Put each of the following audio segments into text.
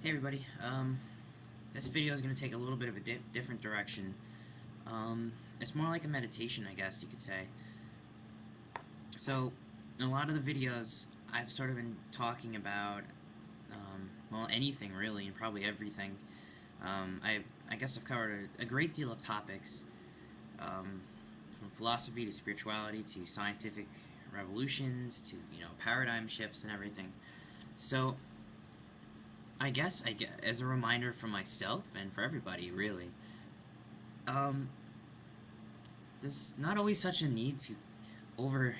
Hey everybody, this video is going to take a little bit of a different direction. It's more like a meditation, I guess you could say. So, in a lot of the videos, I've sort of been talking about, well, anything really, and probably everything. I guess I've covered a great deal of topics, from philosophy to spirituality to scientific revolutions to, paradigm shifts and everything. So, I guess as a reminder for myself and for everybody, really, um, there's not always such a need to over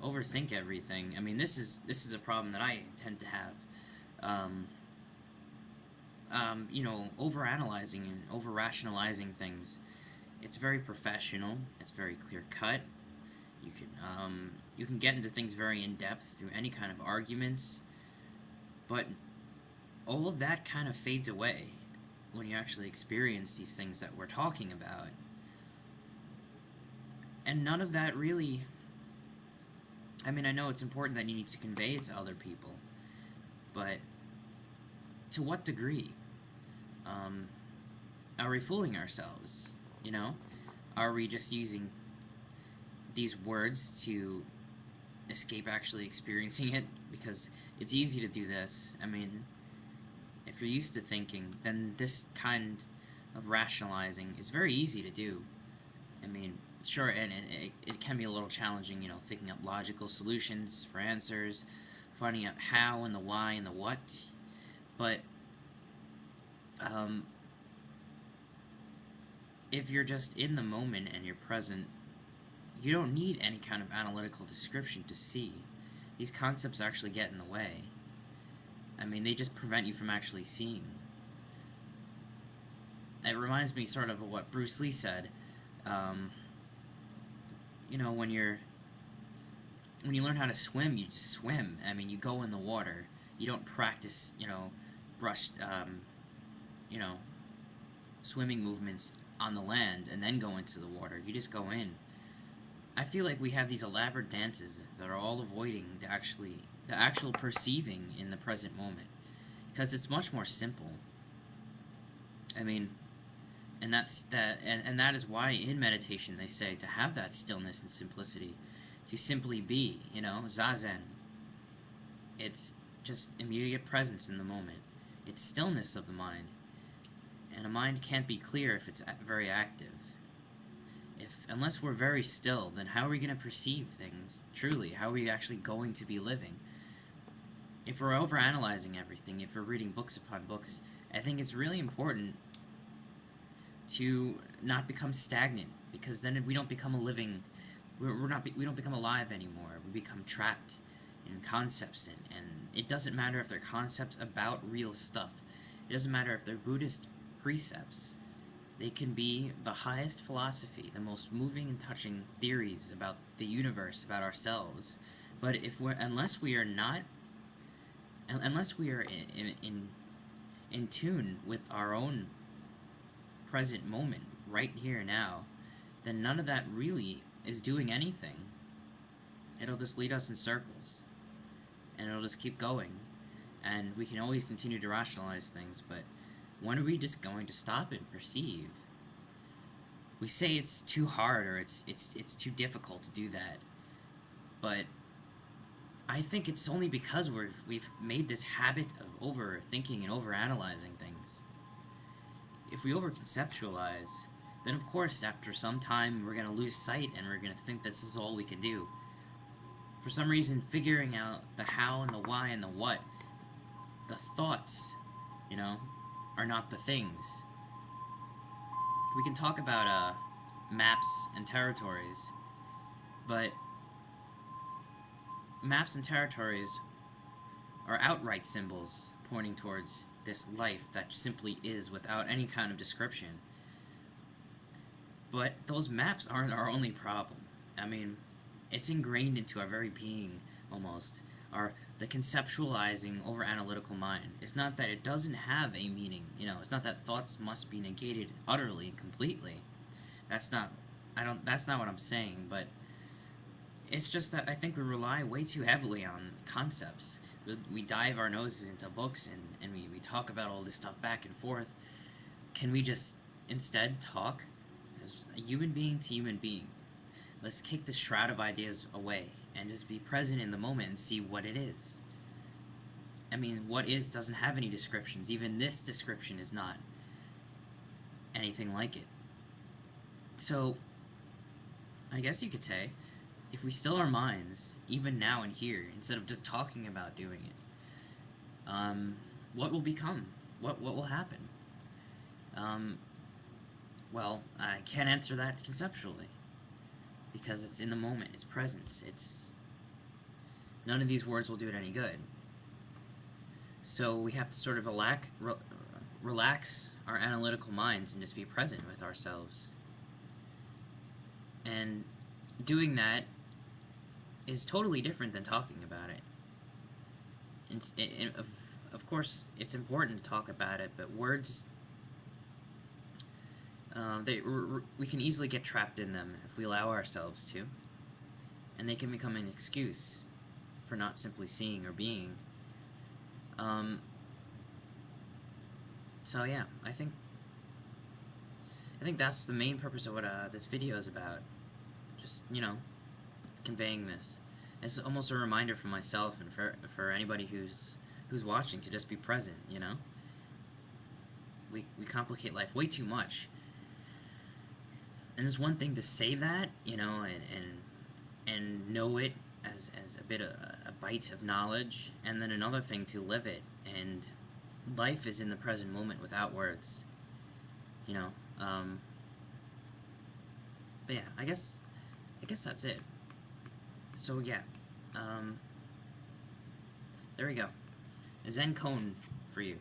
overthink everything. I mean, this is a problem that I tend to have. Um, Overanalyzing and over rationalizing things. It's very professional. It's very clear cut. You can get into things very in depth through any kind of arguments, but all of that kind of fades away when you actually experience these things that we're talking about. And none of that really. I mean, I know it's important that you need to convey it to other people, but to what degree? Um, are we fooling ourselves? You know? Are we just using these words to escape actually experiencing it? Because it's easy to do this. I mean, if you're used to thinking, then this kind of rationalizing is very easy to do. I mean, sure, and it can be a little challenging, thinking up logical solutions for answers, finding out how and the why and the what. But um, if you're just in the moment and you're present, you don't need any kind of analytical description to see. These concepts actually get in the way. I mean, they just prevent you from actually seeing. It reminds me sort of what Bruce Lee said. Um, when you learn how to swim, you just swim. I mean, you go in the water. You don't practice, brush, you know, swimming movements on the land and then go into the water. You just go in. I feel like we have these elaborate dances that are all avoiding the actual perceiving in the present moment, because it's much more simple. I mean, and that is why in meditation they say to have that stillness and simplicity, to simply be, zazen. It's just immediate presence in the moment. It's stillness of the mind, and a mind can't be clear if it's very active. If unless we're very still, then how are we going to perceive things truly? How are we actually going to be living? If we're overanalyzing everything, if we're reading books upon books, I think it's really important to not become stagnant, because then we don't become a living. We don't become alive anymore. We become trapped in concepts, and it doesn't matter if they're concepts about real stuff. It doesn't matter if they're Buddhist precepts. They can be the highest philosophy, the most moving and touching theories about the universe, about ourselves. But if we're unless we are in tune with our own present moment, right here now, then none of that really is doing anything. It'll just lead us in circles, and it'll just keep going, and we can always continue to rationalize things, but when are we just going to stop and perceive? We say it's too hard, or it's too difficult to do that, but I think it's only because we've made this habit of overthinking and overanalyzing things. If we overconceptualize, then of course after some time we're gonna lose sight and we're gonna think this is all we can do. For some reason, figuring out the how and the why and the what, the thoughts, you know, are not the things. We can talk about maps and territories, but maps and territories are outright symbols pointing towards this life that simply is without any kind of description. But those maps aren't our only problem. I mean, it's ingrained into our very being, almost. The conceptualizing over analytical mind. It's not that it doesn't have a meaning, it's not that thoughts must be negated utterly and completely. That's not that's not what I'm saying, but it's just that I think we rely way too heavily on concepts. we dive our noses into books and we talk about all this stuff back and forth. Can we just instead talk as a human being to human being? Let's kick the shroud of ideas away and just be present in the moment and see what it is. I mean, what is doesn't have any descriptions. Even this description is not anything like it. So, I guess you could say, if we still our minds, even now and here, instead of just talking about doing it, what will become? What will happen? Well, I can't answer that conceptually, because it's in the moment, it's presence, it's... None of these words will do it any good. So we have to sort of relax our analytical minds and just be present with ourselves. And doing that is totally different than talking about it. Of course, it's important to talk about it, but words, we can easily get trapped in them if we allow ourselves to, and they can become an excuse for not simply seeing or being. So yeah, I think that's the main purpose of what this video is about. Just, conveying this. It's almost a reminder for myself and for anybody who's watching to just be present, We complicate life way too much. And it's one thing to say that, and know it as a bit of a bite of knowledge, and then another thing to live it. And life is in the present moment without words. But yeah, I guess that's it. So yeah, there we go. A Zen cone for you.